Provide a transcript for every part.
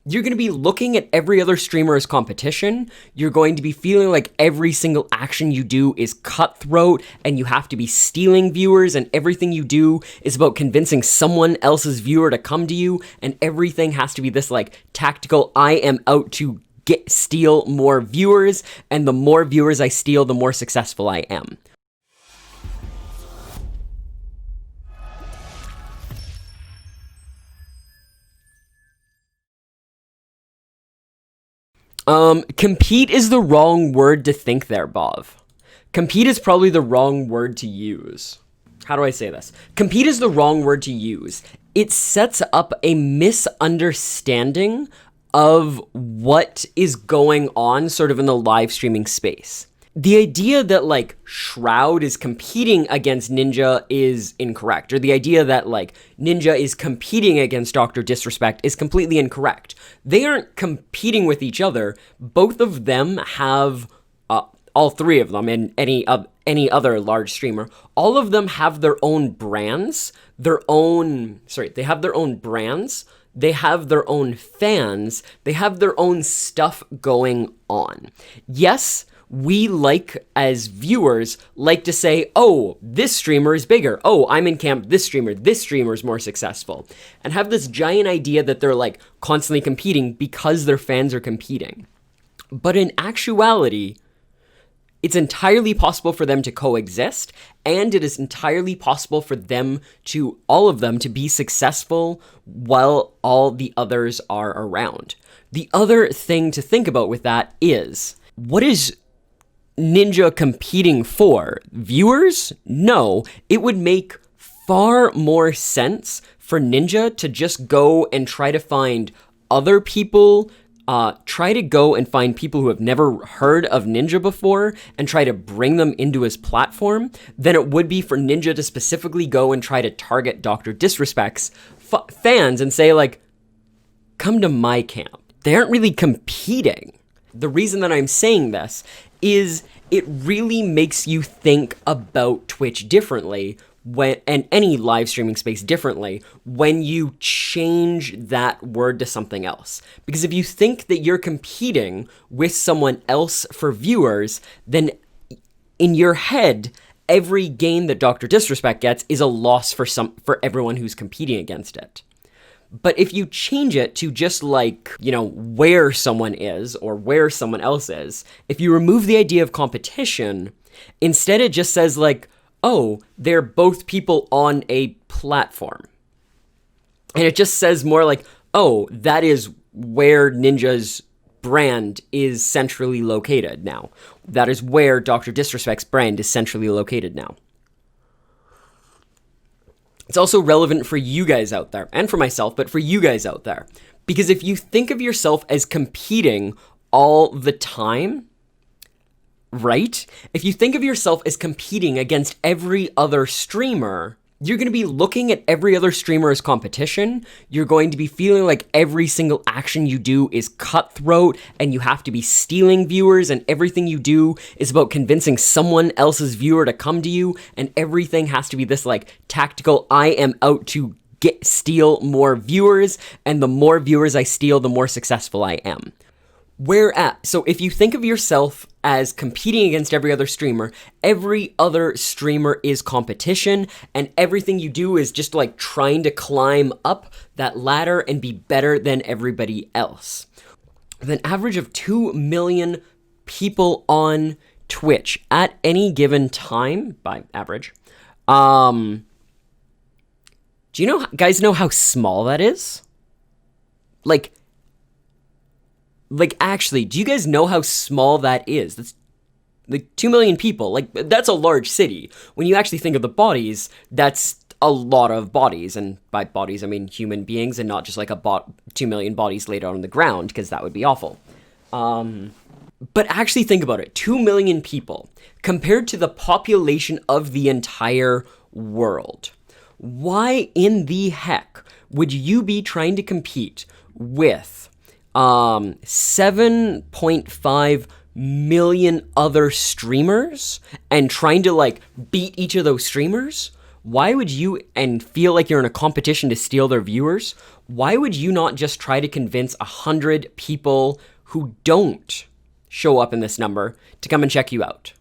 You're going to be looking at every other streamer as competition. You're going to be feeling like every single action you do is cutthroat and you have to be stealing viewers, and everything you do is about convincing someone else's viewer to come to you, and everything has to be this like tactical, I am out to steal more viewers, and the more viewers I steal, the more successful I am. Compete is the wrong word to think there, Bov. Compete is probably the wrong word to use. How do I say this? Compete is the wrong word to use. It sets up a misunderstanding of what is going on sort of in the live streaming space. The idea that like Shroud is competing against Ninja is incorrect, or the idea that like Ninja is competing against Dr. Disrespect is completely incorrect. They aren't competing with each other. Both of them have, all three of them, and any other large streamer, all of them have their own brands, they have their own brands, they have their own fans, they have their own stuff going on. Yes, we as viewers, like to say, oh, this streamer is bigger. Oh, I'm in camp this streamer is more successful. And have this giant idea that they're like constantly competing because their fans are competing. But in actuality, it's entirely possible for them to coexist, and it is entirely possible for all of them to be successful while all the others are around. The other thing to think about with that is, what is Ninja competing for? Viewers? No. It would make far more sense for Ninja to just go and try to find other people, try to go and find people who have never heard of Ninja before and try to bring them into his platform, than it would be for Ninja to specifically go and try to target Dr. Disrespect's fans and say like, come to my camp. They aren't really competing. The reason that I'm saying this is it really makes you think about Twitch differently and any live streaming space differently when you change that word to something else. Because if you think that you're competing with someone else for viewers, then in your head, every gain that Dr. Disrespect gets is a loss for everyone who's competing against it. But if you change it to just like, where someone is or where someone else is, if you remove the idea of competition, instead it just says like, oh, they're both people on a platform. And it just says more like, oh, that is where Ninja's brand is centrally located now. That is where Dr. Disrespect's brand is centrally located now. It's also relevant for you guys out there, and for myself, but for you guys out there. Because if you think of yourself as competing all the time, right? If you think of yourself as competing against every other streamer, you're going to be looking at every other streamer as competition. You're going to be feeling like every single action you do is cutthroat and you have to be stealing viewers, and everything you do is about convincing someone else's viewer to come to you, and everything has to be this like tactical, I am out to steal more viewers, and the more viewers I steal, the more successful I am. So if you think of yourself as competing against every other streamer is competition, and everything you do is just like trying to climb up that ladder and be better than everybody else. With an average of 2 million people on Twitch at any given time, by average, do you guys know how small that is? Actually, do you guys know how small that is? That's like 2 million people. Like, that's a large city. When you actually think of the bodies, that's a lot of bodies. And by bodies, I mean human beings, and not just like 2 million bodies laid out on the ground, because that would be awful. But actually think about it. 2 million people compared to the population of the entire world. Why in the heck would you be trying to compete with 7.5 million other streamers and trying to like beat each of those streamers, Why would you, and feel like you're in a competition to steal their viewers? Why would you not just try to convince 100 people who don't show up in this number to come and check you out?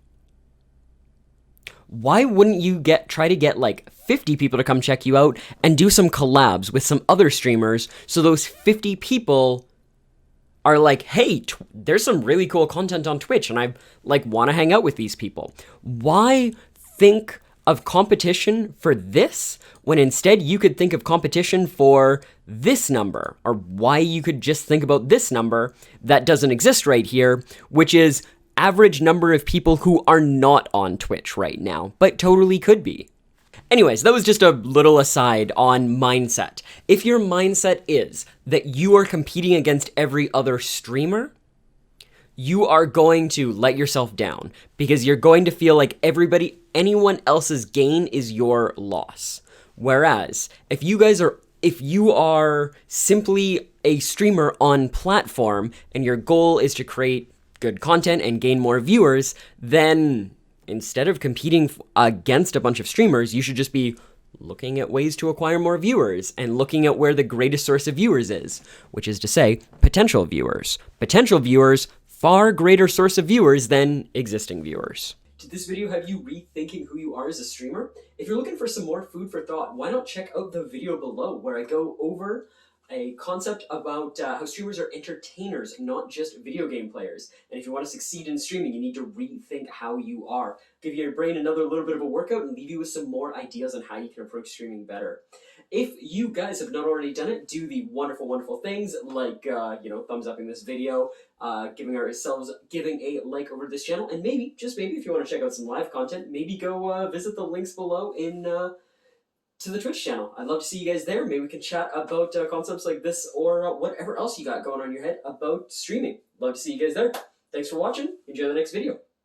Why wouldn't you try to get like 50 people to come check you out and do some collabs with some other streamers so those 50 people are like, hey, there's some really cool content on Twitch and I like want to hang out with these people? Why think of competition for this when instead you could think of competition for this number? Or why you could just think about this number that doesn't exist right here, which is average number of people who are not on Twitch right now, but totally could be. Anyways, that was just a little aside on mindset. If your mindset is that you are competing against every other streamer, you are going to let yourself down because you're going to feel like anyone else's gain is your loss. Whereas if you are simply a streamer on platform and your goal is to create good content and gain more viewers, then instead of competing against a bunch of streamers, you should just be looking at ways to acquire more viewers and looking at where the greatest source of viewers is, which is to say, potential viewers. Potential viewers, far greater source of viewers than existing viewers. Did this video have you rethinking who you are as a streamer? If you're looking for some more food for thought, why not check out the video below where I go over a concept about how streamers are entertainers, not just video game players. And if you want to succeed in streaming, you need to rethink how you are. Give your brain another little bit of a workout and leave you with some more ideas on how you can approach streaming better. If you guys have not already done it, do the wonderful, wonderful things like, thumbs upping this video, giving a like over to this channel, and maybe, just maybe, if you want to check out some live content, maybe go visit the links below to the Twitch channel. I'd love to see you guys there. Maybe we can chat about concepts like this or whatever else you got going on in your head about streaming. Love to see you guys there. Thanks for watching. Enjoy the next video.